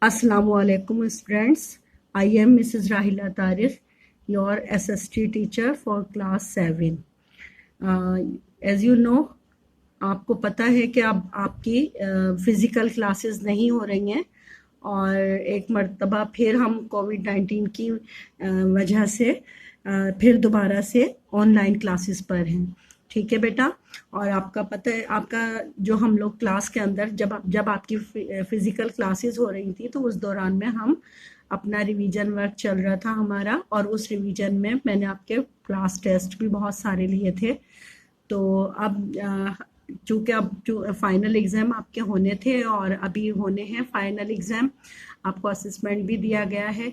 Assalamualaikum friends. I am Mrs. Rahila Tarif, your SST teacher for class 7. As you know, आपको पता है कि अब आपकी फ़िज़िकल क्लासेस नहीं हो रही हैं और एक मर्तबा फिर हम कोविड-19 की वजह से फिर दोबारा से ऑनलाइन क्लासेस पर हैं। ठीक है बेटा। और आपका पता है, आपका जो हम लोग क्लास के अंदर जब आपकी फ़िज़िकल क्लासेस हो रही थी तो उस दौरान में हम अपना रिवीजन वर्क चल रहा था हमारा, और उस रिवीजन में मैंने आपके क्लास टेस्ट भी बहुत सारे लिए थे। तो अब चूँकि अब फाइनल एग्ज़ाम आपके होने थे और अभी होने हैं फाइनल एग्ज़ाम, आपको असेसमेंट भी दिया गया है।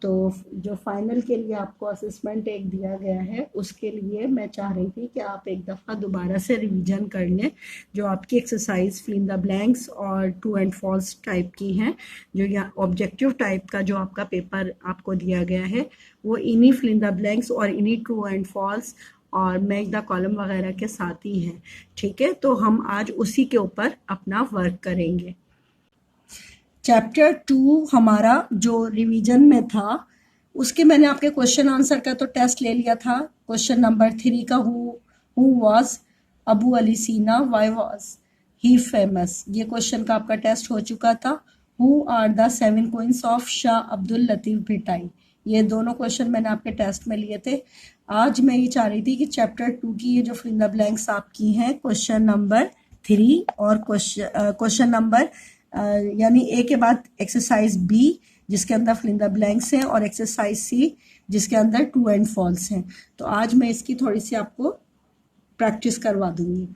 तो जो फाइनल के लिए आपको असेसमेंट एक दिया गया है, उसके लिए मैं चाह रही थी कि आप एक दफ़ा दोबारा से रिवीजन कर लें। जो आपकी exercise fill in the blanks और ट्रू एंड फॉल्स टाइप की हैं, जो या ऑब्जेक्टिव टाइप का जो आपका पेपर आपको दिया गया है, वो इन्हीं फिल इन द ब्लैंक्स और इन्हीं ट्रू एंड फॉल्स और मैच द कॉलम वगैरह के साथ ही है। ठीक है, तो हम आज उसी के ऊपर अपना वर्क करेंगे। चैप्टर 2 हमारा जो रिवीजन में था, उसके मैंने आपके क्वेश्चन आंसर का तो टेस्ट ले लिया था। क्वेश्चन नंबर 3 का who was Abu Ali Sina, why was he famous, ये क्वेश्चन का आपका टेस्ट हो चुका था। Who are the 7 queens of Shah Abdul Latif Bhittai, ये दोनों क्वेश्चन मैंने आपके टेस्ट में लिए थे। आज मैं ये चाह रही थी कि चैप्टर 2 की ये जो फिल इन द ब्लैंक्स आपकी हैं, क्वेश्चन नंबर 3 और क्वेश्चन नंबर यानी ए के बाद एक्सरसाइज बी जिसके अंदर फिल इन द ब्लैंक्स हैं और एक्सरसाइज सी जिसके अंदर ट्रू एंड फॉल्स हैं। तो आज मैं इसकी थोड़ी सी आपको प्रैक्टिस करवा दूंगी।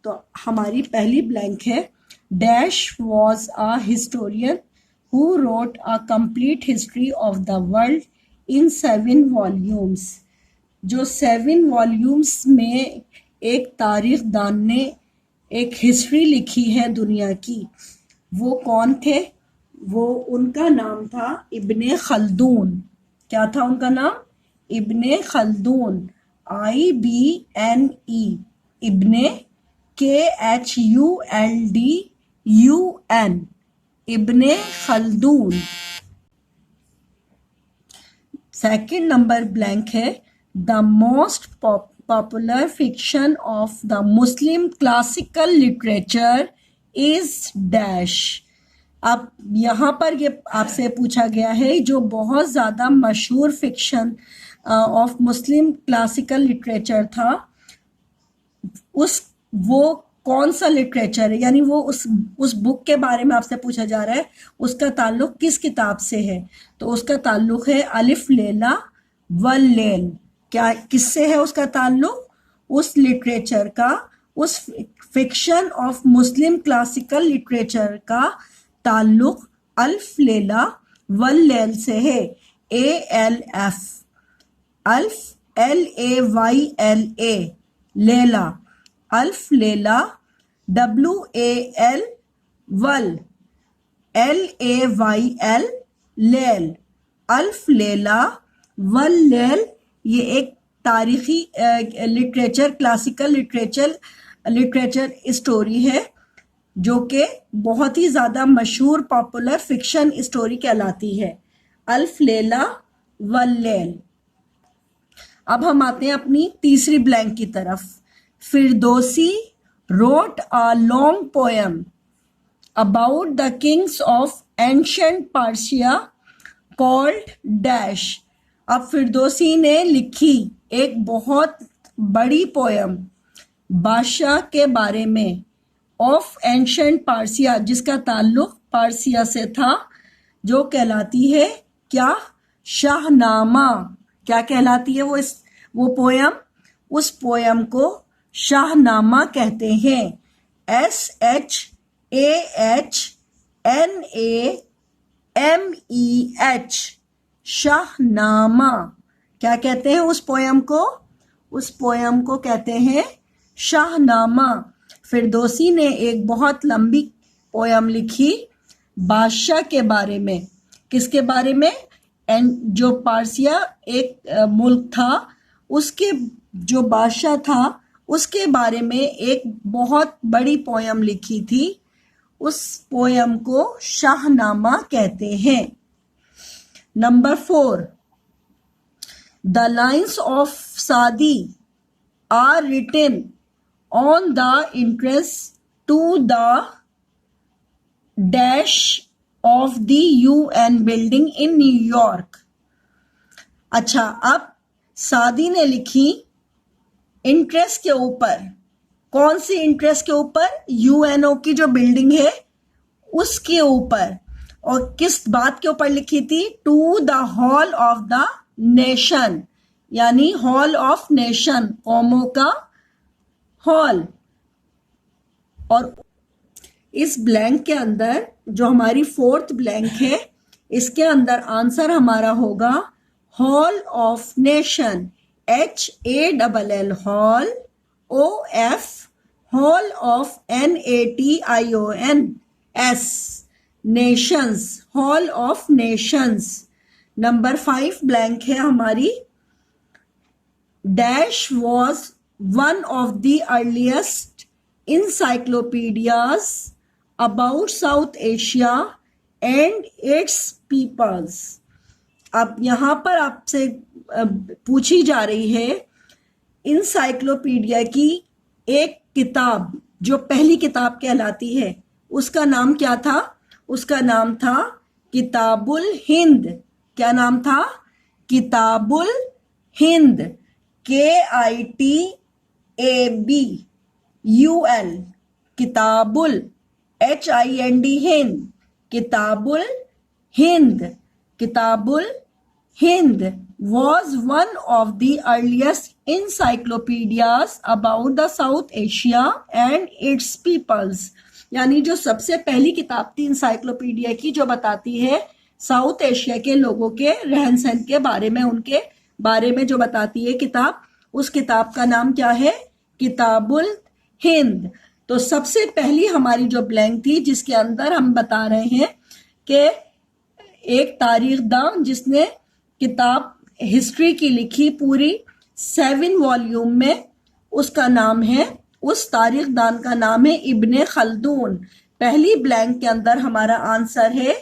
तो हमारी पहली ब्लैंक है, dash was a historian who wrote a complete history of the world in 7 volumes. जो 7 वॉल्यूम्स में एक तारीख दान ने एक हिस्ट्री लिखी है दुनिया की, वो कौन थे? वो उनका नाम था इब्ने खल्दून। क्या था उनका नाम? इब्ने खल्दून, IBNE, इब्ने KHULDUN, इब्ने खल्दून। सेकंड नंबर ब्लैंक है, the most popular fiction of the Muslim classical literature is dash. अब यहाँ पर ये आपसे पूछा गया है जो बहुत ज़्यादा मशहूर fiction of Muslim classical literature था, वो कौन सा लिटरेचर है, यानी वो उस बुक के बारे में आपसे पूछा जा रहा है, उसका ताल्लुक किस किताब से है? तो उसका ताल्लुक है अलिफ लैला वल लैल। क्या किससे है उसका ताल्लुक? उस लिटरेचर का, उस fiction of Muslim classical literature का ताल्लुक अल्फ लैला वल लैल से है। ALF, अल्फ LAYLA, Laila, अल्फ Laila, WAL, वल, LAYL, लैल, अल्फ लैला वल लैल। ये एक तारीखी लिटरेचर, क्लासिकल लिटरेचर स्टोरी है जो कि बहुत ही ज़्यादा मशहूर पॉपुलर फिक्शन स्टोरी कहलाती है, अल्फ लैला वल लैल। अब हम आते हैं अपनी तीसरी ब्लैंक की तरफ। Firdausi wrote a long poem about the Kings of ancient Persia called dash. अब फिरदौसी ने लिखी एक बहुत बड़ी पोएम बादशाह के बारे में, ऑफ एंशिएंट पर्शिया, जिसका ताल्लुक पर्शिया से था, जो कहलाती है क्या? शाहनामा। क्या कहलाती है वो पोयम? उस पोयम को शाहनामा कहते हैं। SHAHNAMEH, शाहनामा। क्या कहते हैं उस पोयम को? उस पोयम को कहते हैं शाहनामा। फिरदौसी ने एक बहुत लंबी पोयम लिखी बादशाह के बारे में। किसके बारे में? जो पारसिया एक मुल्क था, उसके जो बादशाह था उसके बारे में एक बहुत बड़ी पोयम लिखी थी। उस पोयम को शाहनामा कहते हैं। Number 4, the lines of Saadi are written on the entrance to the dash of the UN building in New York। अच्छा, अब सादी ने लिखी इंट्रेस्ट के ऊपर, कौन सी इंट्रेस्ट के ऊपर? यूएनओ की जो बिल्डिंग है उसके ऊपर। और किस बात के ऊपर लिखी थी? To the hall of the nation, यानी हॉल ऑफ नेशन, कौमों का हॉल। और इस ब्लैंक के अंदर जो हमारी 4th ब्लैंक है, इसके अंदर आंसर हमारा होगा hall of nation, HALL hall, OF hall of NATIONS, Nations, hall of Nations. Number 5 blank है हमारी, dash was one of the earliest encyclopedias about South Asia and its peoples। अब यहाँ पर आपसे पूछी जा रही है इंसाइक्लोपीडिया की एक किताब, जो पहली किताब कहलाती है, उसका नाम क्या था? उसका नाम था किताबुल हिंद। क्या नाम था? किताबुल Hind, KITABUL, किताबुल, HIND Hind, किताबुल Hind. किताबुल Hind was one of the earliest encyclopedias about the South Asia and its peoples। यानी जो सबसे पहली किताब थी इंसाइक्लोपीडिया की, जो बताती है साउथ एशिया के लोगों के रहन सहन के बारे में, उनके बारे में जो बताती है किताब, उस किताब का नाम क्या है? किताबुल हिंद। तो सबसे पहली हमारी जो ब्लैंक थी, जिसके अंदर हम बता रहे हैं कि एक तारीखदान जिसने किताब हिस्ट्री की लिखी पूरी 7 वॉल्यूम में, उसका नाम है, उस तारीखदान का नाम है इब्ने खल्दून। पहली ब्लैंक के अंदर हमारा आंसर है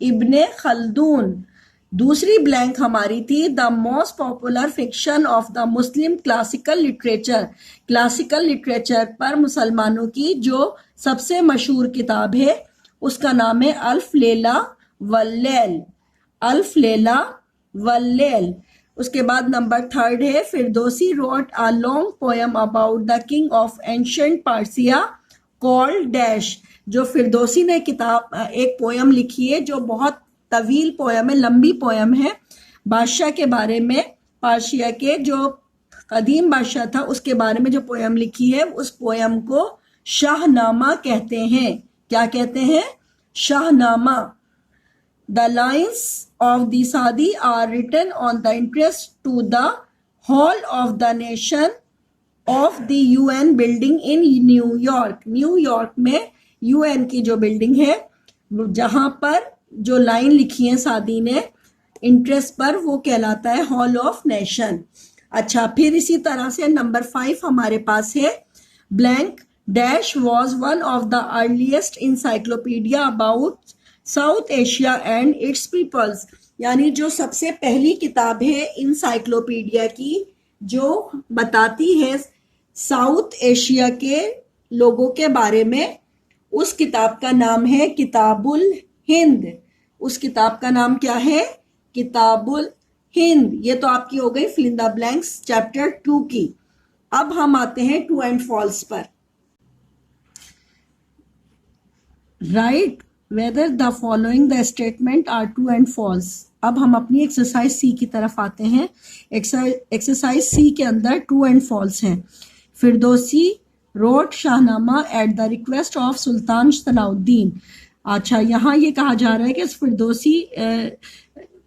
इब्ने खल्दून। दूसरी ब्लैंक हमारी थी the most popular fiction of the Muslim classical literature. Classical literature पर मुसलमानों की जो सबसे मशहूर किताब है, उसका नाम है अल्फ लैला वल्लैल, अल्फ लैला वल्लैल। उसके बाद नंबर 3 है Firdausi wrote a long poem about the king of ancient Persia called dash. जो फिरदौसी ने किताब एक पोयम लिखी है, जो बहुत तवील पोयम है, लंबी पोयम है, बादशाह के बारे में, पर्शिया के जो कदीम बादशाह था उसके बारे में जो पोयम लिखी है, उस पोयम को शाहनामा कहते हैं। क्या कहते हैं? Shahnameh. The lines of the Sadi are written on the entrance to the Hall of the Nation of the UN building in New York। New York में UN की जो बिल्डिंग है, जहां पर जो लाइन लिखी है सादी ने इंट्रेस्ट पर, वो कहलाता है हॉल ऑफ नेशन। अच्छा, फिर इसी तरह से नंबर 5 हमारे पास है blank dash was one of the earliest encyclopedia about South Asia and its peoples. यानी जो सबसे पहली किताब है इंसाइक्लोपीडिया की, जो बताती है साउथ एशिया के लोगों के बारे में, उस किताब का नाम है किताबुल हिंद। उस किताब का नाम क्या है? किताबुल हिंद। ये तो आपकी हो गई fill in the blanks chapter 2 की। अब हम आते हैं ट्रू एंड फॉल्स पर। Right whether the following the statement are true and false। अब हम अपनी एक्सरसाइज सी की तरफ आते हैं। एक्सरसाइज सी के अंदर ट्रू एंड फॉल्स हैं। Firdausi wrote Shahnameh at the request of Sultan Salahuddin. अच्छा, यहाँ ये कहा जा रहा है कि फिरदौसी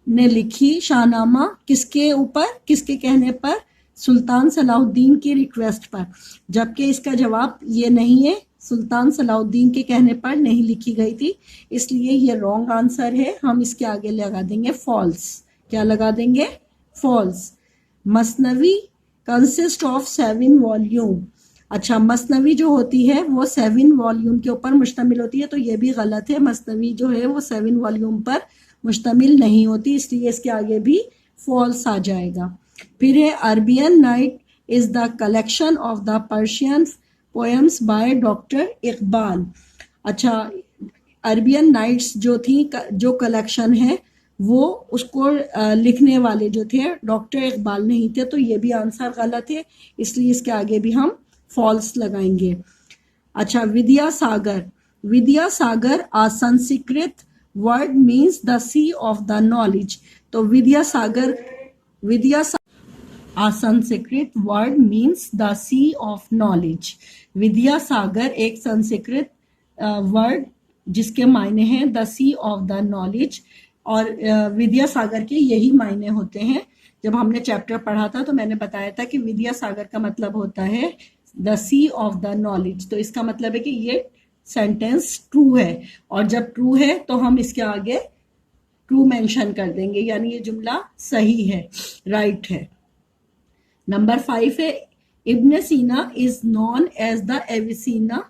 ने लिखी शाहनामा किसके ऊपर, किसके कहने पर? सुल्तान सलाउद्दीन की रिक्वेस्ट पर, जबकि इसका जवाब ये नहीं है, सुल्तान सलाउद्दीन के कहने पर नहीं लिखी गई थी, इसलिए ये रॉन्ग आंसर है। हम इसके आगे लगा देंगे फॉल्स। क्या लगा देंगे? False. Masnavi consist of 7 volume. अच्छा, मसनवी जो होती है वो 7 वॉल्यूम के ऊपर मुश्तमिल होती है, तो ये भी गलत है। मसनवी जो है वो 7 वॉल्यूम पर मुश्तमिल नहीं होती, इसलिए इसके आगे भी फॉल्स आ जाएगा। फिर है Arabian night is the collection of the Persian poems by doctor Iqbal. अच्छा, अरबियन नाइट्स जो थी, जो कलेक्शन है वो उसको लिखने वाले जो थे डॉक्टर इकबाल नहीं थे, तो ये भी आंसर गलत है, इसलिए इसके आगे भी हम फॉल्स लगाएंगे। अच्छा, Vidyasagar, Vidyasagar a Sanskrit word means the sea of the knowledge. तो Vidyasagar, Vidya a Sanskrit word means the sea of knowledge. Vidyasagar एक संस्कृत वर्ड जिसके मायने हैं the sea of the knowledge, और विद्यासागर के यही मायने होते हैं। जब हमने चैप्टर पढ़ा था तो मैंने बताया था कि विद्यासागर का मतलब होता है the sea of the knowledge. तो इसका मतलब है कि ये सेंटेंस ट्रू है, और जब ट्रू है तो हम इसके आगे ट्रू मेंशन कर देंगे, यानी ये जुमला सही है, राइट है। नंबर 5 है Ibn Sina is known as the Avicenna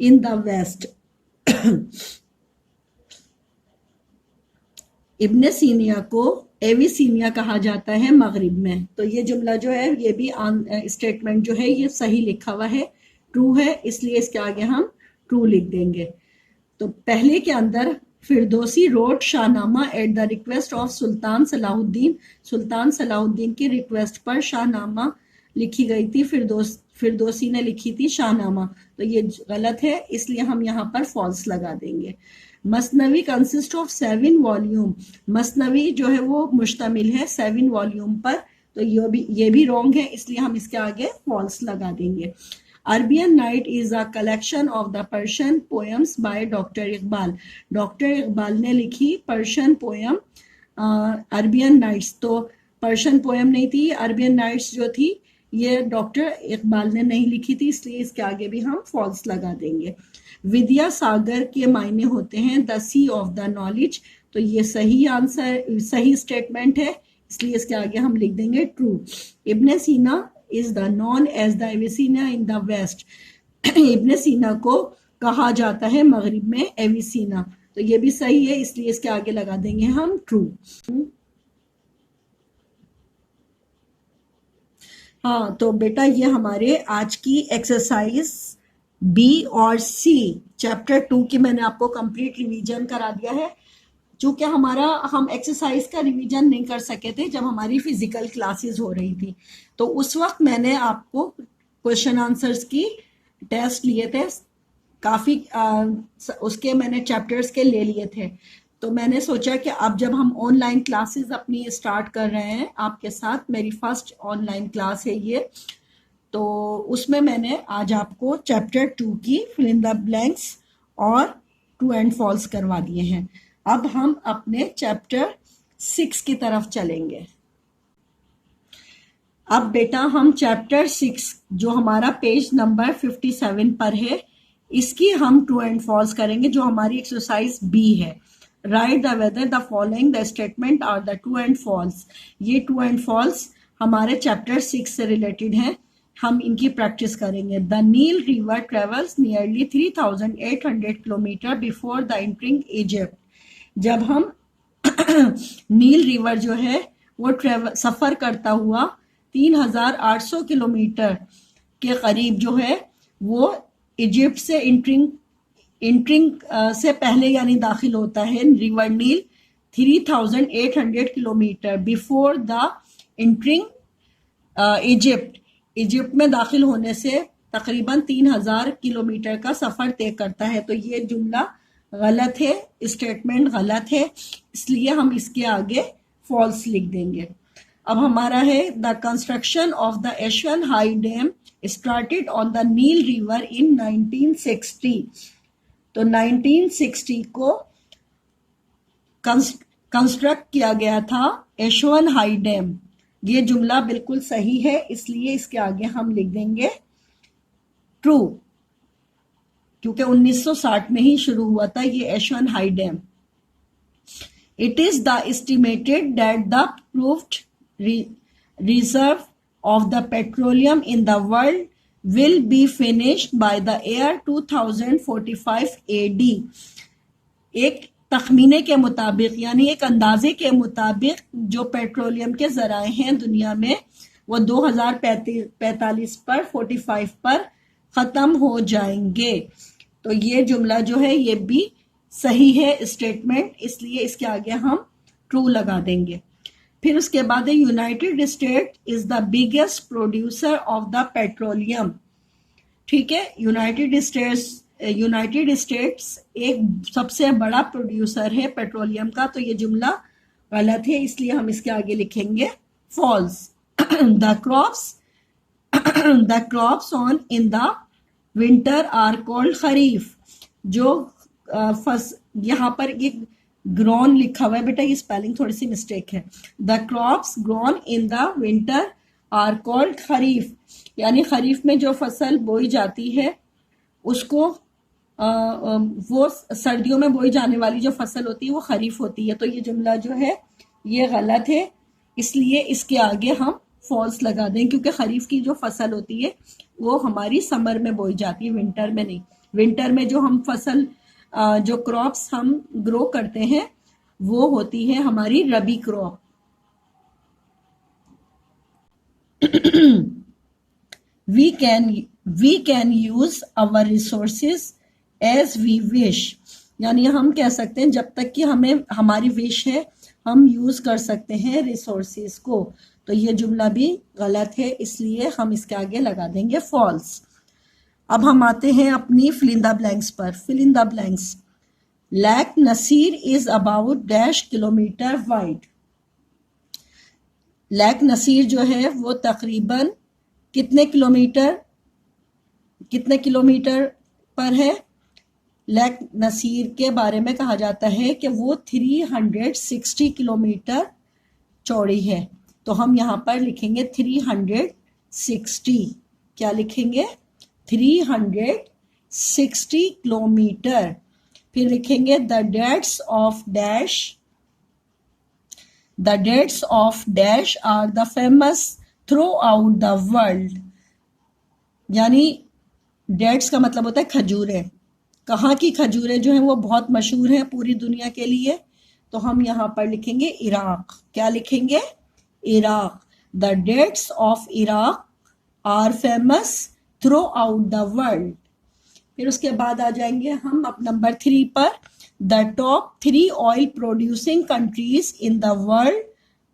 in the west. Ibn Sina को एविसीनिया कहा जाता है मगरिब में। तो ये जुमला जो है, ये भी स्टेटमेंट जो है ये सही लिखा हुआ है, ट्रू है, इसलिए इसके आगे हम ट्रू लिख देंगे। तो पहले के अंदर Firdausi wrote Shahnama at the request of sultan Salahuddin. सुल्तान सलाहुद्दीन की रिक्वेस्ट पर शाहनामा लिखी गई थी, फिरदौसी ने लिखी थी शाहनामा, तो ये गलत है, इसलिए हम यहाँ पर फॉल्स लगा देंगे। मसनवी कंसिस्ट ऑफ 7 वॉल्यूम। मसनवी जो है वो मुश्तमिल है 7 वॉल्यूम पर, तो ये भी रॉन्ग है, इसलिए हम इसके आगे फॉल्स लगा देंगे। Arabian night is a collection of the Persian poems by doctor Iqbal. Doctor Iqbal ने लिखी पर्शियन पोएम अरबियन नाइट्स। तो पर्शियन पोएम नहीं थी, अरबियन नाइट्स जो थी ये डॉक्टर इकबाल ने नहीं लिखी थी, इसलिए इसके आगे भी हम फॉल्स लगा देंगे। विद्यासागर के मायने होते हैं the sea of the knowledge, तो ये सही आंसर, सही स्टेटमेंट है, इसलिए इसके आगे हम लिख देंगे true. Ibn Sina is the known as the Avicenna in the west. Ibn Sina को कहा जाता है मगरिब में एविसीना, तो ये भी सही है, इसलिए इसके आगे लगा देंगे हम ट्रू। हाँ, तो बेटा ये हमारे आज की एक्सरसाइज बी और सी चैप्टर 2 की मैंने आपको कंप्लीट रिवीजन करा दिया है। चूंकि हम एक्सरसाइज का रिवीजन नहीं कर सके थे जब हमारी फिजिकल क्लासेस हो रही थी, तो उस वक्त मैंने आपको क्वेश्चन आंसर्स की टेस्ट लिए थे, काफ़ी उसके मैंने चैप्टर्स के ले लिए थे। तो मैंने सोचा कि अब जब हम ऑनलाइन क्लासेस अपनी स्टार्ट कर रहे हैं आपके साथ, मेरी फर्स्ट ऑनलाइन क्लास है ये, तो उसमें मैंने आज आपको चैप्टर 2 की फिल इन द ब्लैंक्स और ट्रू एंड फॉल्स करवा दिए हैं। अब हम अपने चैप्टर 6 की तरफ चलेंगे। अब बेटा हम चैप्टर 6 जो हमारा पेज नंबर 57 पर है, इसकी हम ट्रू एंड फॉल्स करेंगे, जो हमारी एक्सरसाइज बी है। Write the whether the following the statement are the true and false. ये ट्रू एंड फॉल्स हमारे चैप्टर 6 से रिलेटेड हैं, हम इनकी प्रैक्टिस करेंगे। The Nile river travels nearly 3800 kilometre before the entering Egypt. जब हम नील रिवर जो है वो सफर करता हुआ 3800 किलोमीटर के करीब जो है वो इजिप्ट से इंटरिंग से पहले यानी दाखिल होता है। River Nile 3800 kilometre before the entering Egypt में दाखिल होने से तकरीबन 3000 किलोमीटर का सफर तय करता है। तो ये जुमला गलत है, स्टेटमेंट गलत है, इसलिए हम इसके आगे फॉल्स लिख देंगे। अब हमारा है the construction of the Aswan high dam started on the Nile river in 1960। तो 1960 को कंस्ट्रक्ट किया गया था एशवन हाई डैम। ये जुमला बिल्कुल सही है, इसलिए इसके आगे हम लिख देंगे ट्रू, क्योंकि 1960 में ही शुरू हुआ था ये Aswan high dam. It is the estimated that the proved reserve of the petroleum in the world will be finished by the year 2045 AD। एक तखमीने के मुताबिक यानी एक अंदाजे के मुताबिक जो पेट्रोलियम के ज़राए हैं दुनिया में वो 2045 पर 45 पर ख़त्म हो जाएंगे। तो ये जुमला जो है ये भी सही है स्टेटमेंट, इसलिए इसके आगे हम ट्रू लगा देंगे। फिर उसके बाद United state is the biggest producer of the petroleum. ठीक है, यूनाइटेड स्टेट्स एक सबसे बड़ा प्रोड्यूसर है पेट्रोलियम का, तो ये जुमला गलत है, इसलिए हम इसके आगे लिखेंगे falls. The crops on in the winter are called kharif. जो यहाँ पर ये ग्रोन लिखा हुआ है बेटा, ये स्पेलिंग थोड़ी सी मिस्टेक है। The crops grown in the winter are called kharif, यानी खरीफ में जो फसल बोई जाती है उसको वो सर्दियों में बोई जाने वाली जो फसल होती है वो खरीफ होती है। तो ये जुमला जो है ये गलत है, इसलिए इसके आगे हम फॉल्स लगा दें, क्योंकि खरीफ की जो फसल होती है वो हमारी समर में बोई जाती है, विंटर में नहीं। विंटर में जो हम फसल जो क्रॉप्स हम ग्रो करते हैं वो होती है हमारी रबी crop. we can use our resources as we wish, यानी हम कह सकते हैं जब तक कि हमें हमारी विश है हम यूज कर सकते हैं रिसोर्सेज को। तो ये जुमला भी गलत है, इसलिए हम इसके आगे लगा देंगे फॉल्स। अब हम आते हैं अपनी फिल इन द ब्लैंक्स पर। Fill in the blanks. Lake Nasser is about dash kilometre wide. Lake Nasser जो है वो तकरीबन कितने किलोमीटर पर है? लेक नसीर के बारे में कहा जाता है कि वो 360 किलोमीटर चौड़ी है। तो हम यहाँ पर लिखेंगे 360। क्या लिखेंगे? 360 किलोमीटर। फिर लिखेंगे the dates of dash are the famous through the world, यानी डेट्स का मतलब होता है खजूरें। कहाँ की खजूरें जो हैं वो बहुत मशहूर हैं पूरी दुनिया के लिए, तो हम यहाँ पर लिखेंगे इराक। क्या लिखेंगे? Iraq. The dates of Iraq are famous through the world. फिर उसके बाद आ जाएंगे हम अब नंबर 3 पर। The top 3 oil producing countries in the world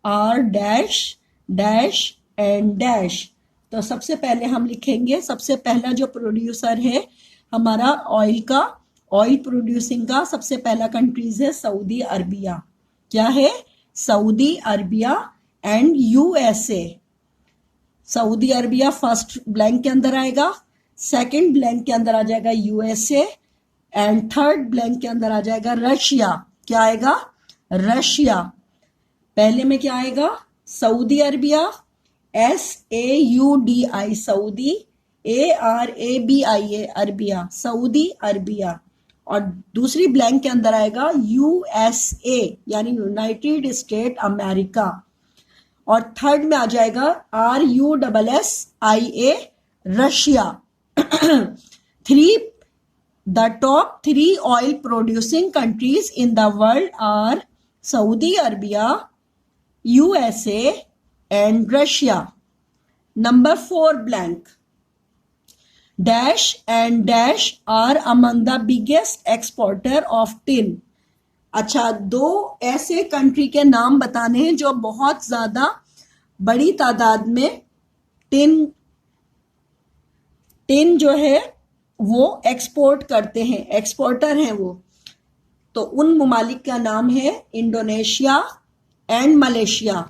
are dash dash and dash. तो सबसे पहले हम लिखेंगे, सबसे पहला जो प्रोड्यूसर है हमारा ऑयल प्रोड्यूसिंग का सबसे पहला कंट्रीज है सऊदी अरबिया। क्या है? Saudi Arabia and USA. Saudi Arabia first blank के अंदर आएगा, सेकंड ब्लैंक के अंदर आ जाएगा यूएसए, एंड थर्ड ब्लैंक के अंदर आ जाएगा रशिया। क्या आएगा? रशिया। पहले में क्या आएगा? Saudi Arabia, SAUDI Saudi, ARABIA Arabia, Saudi Arabia. और दूसरी ब्लैंक के अंदर आएगा USA यानी यूनाइटेड स्टेट अमेरिका। और थर्ड में आ जाएगा RUSSIA Russia. The top 3 oil producing countries in the world are Saudi Arabia, USA and Russia. Number 4 blank. Dash and dash are among the biggest exporter of tin. अच्छा, 2 ऐसे country के नाम बताने हैं जो बहुत ज्यादा बड़ी तादाद में टिन जो है वो एक्सपोर्ट करते हैं, एक्सपोर्टर हैं वो। तो उन ममालिक का नाम है इंडोनेशिया एंड मलेशिया।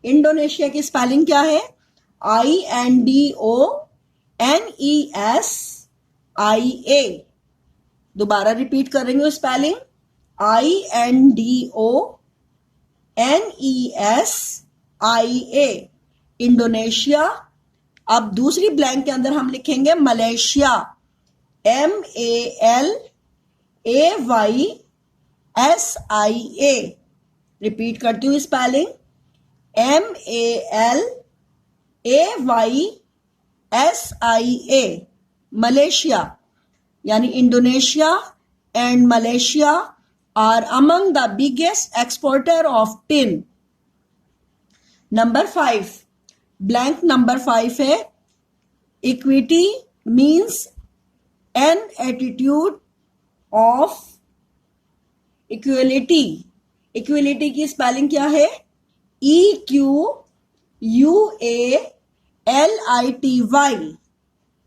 इंडोनेशिया की स्पेलिंग क्या है? INDONESIA। दोबारा रिपीट करेंगे स्पेलिंग, INDONESIA इंडोनेशिया। अब दूसरी ब्लैंक के अंदर हम लिखेंगे मलेशिया, MALAYSIA। रिपीट करती हूँ स्पेलिंग, MALAYSIA SIA मलेशिया, यानी Indonesia and Malaysia are among the biggest exporter of tin. Number 5, blank number 5 है equity means an attitude of equality. Equality की स्पेलिंग क्या है? EQUALITY,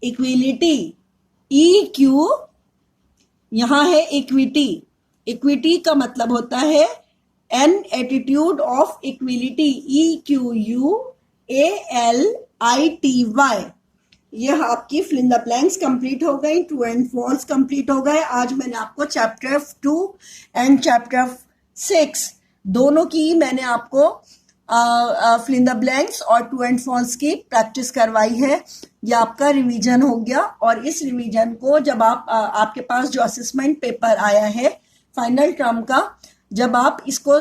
equality. EQ यहां है equity. Equity का मतलब होता है an attitude of equality, EQUALITY। यह आपकी fill in the blanks complete हो गई, ट्रू एंड फॉल्स कंप्लीट हो गए। आज मैंने आपको चैप्टर 2 एंड चैप्टर 6 दोनों की मैंने आपको फिल इन द ब्लैंक्स और ट्रू एंड फॉल्स की प्रैक्टिस करवाई है। यह आपका रिवीजन हो गया, और इस रिवीजन को जब आपके पास जो असेसमेंट पेपर आया है फाइनल टर्म का, जब आप इसको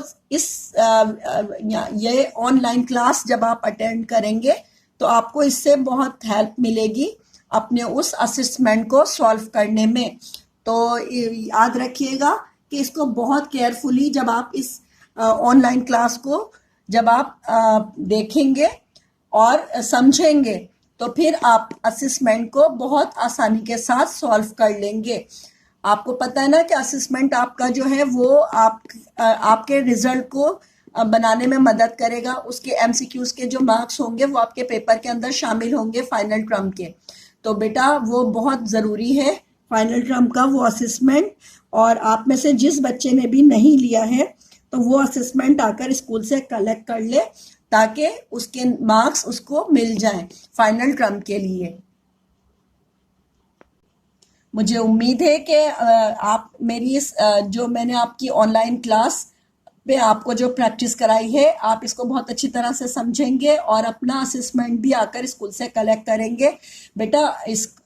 ये ऑनलाइन क्लास जब आप अटेंड करेंगे तो आपको इससे बहुत हेल्प मिलेगी अपने उस असेसमेंट को सॉल्व करने में। तो याद रखिएगा कि इसको बहुत केयरफुली जब आप इस ऑनलाइन क्लास को जब आप देखेंगे और समझेंगे तो फिर आप असेसमेंट को बहुत आसानी के साथ सॉल्व कर लेंगे। आपको पता है ना कि असेसमेंट आपका जो है वो आपके रिजल्ट को बनाने में मदद करेगा। उसके MCQs के जो मार्क्स होंगे वो आपके पेपर के अंदर शामिल होंगे फाइनल टर्म के। तो बेटा वो बहुत ज़रूरी है फाइनल टर्म का वो असेसमेंट, और आप में से जिस बच्चे ने भी नहीं लिया है तो वो असेसमेंट आकर स्कूल से कलेक्ट कर ले ताकि उसके मार्क्स उसको मिल जाएं फाइनल टर्म के लिए। मुझे उम्मीद है कि आप मेरी इस जो मैंने आपकी ऑनलाइन क्लास पे आपको जो प्रैक्टिस कराई है आप इसको बहुत अच्छी तरह से समझेंगे और अपना असेसमेंट भी आकर स्कूल से कलेक्ट करेंगे। बेटा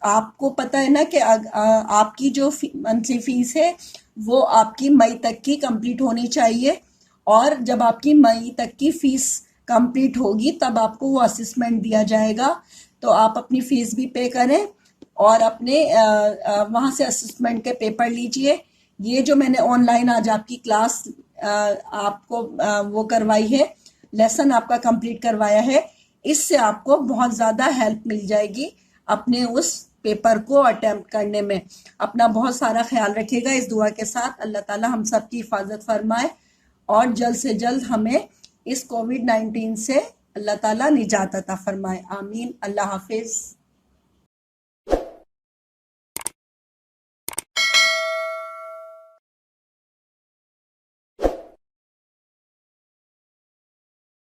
आपको पता है ना कि आपकी जो मंथली फीस है वो आपकी मई तक की कंप्लीट होनी चाहिए, और जब आपकी मई तक की फीस कंप्लीट होगी तब आपको वो असेसमेंट दिया जाएगा। तो आप अपनी फीस भी पे करें और अपने वहाँ से असेसमेंट के पेपर लीजिए। ये जो मैंने ऑनलाइन आज आपकी क्लास आपको वो करवाई है, लेसन आपका कंप्लीट करवाया है, इससे आपको बहुत ज़्यादा हेल्प मिल जाएगी अपने उस पेपर को अटेम्प्ट करने में। अपना बहुत सारा ख्याल रखिएगा। इस दुआ के साथ अल्लाह ताला हम सब की हिफाजत फरमाए और जल्द से जल्द हमें इस कोविड-19 से अल्लाह ताला निजात अता फरमाए। आमीन। अल्लाह हाफिज़।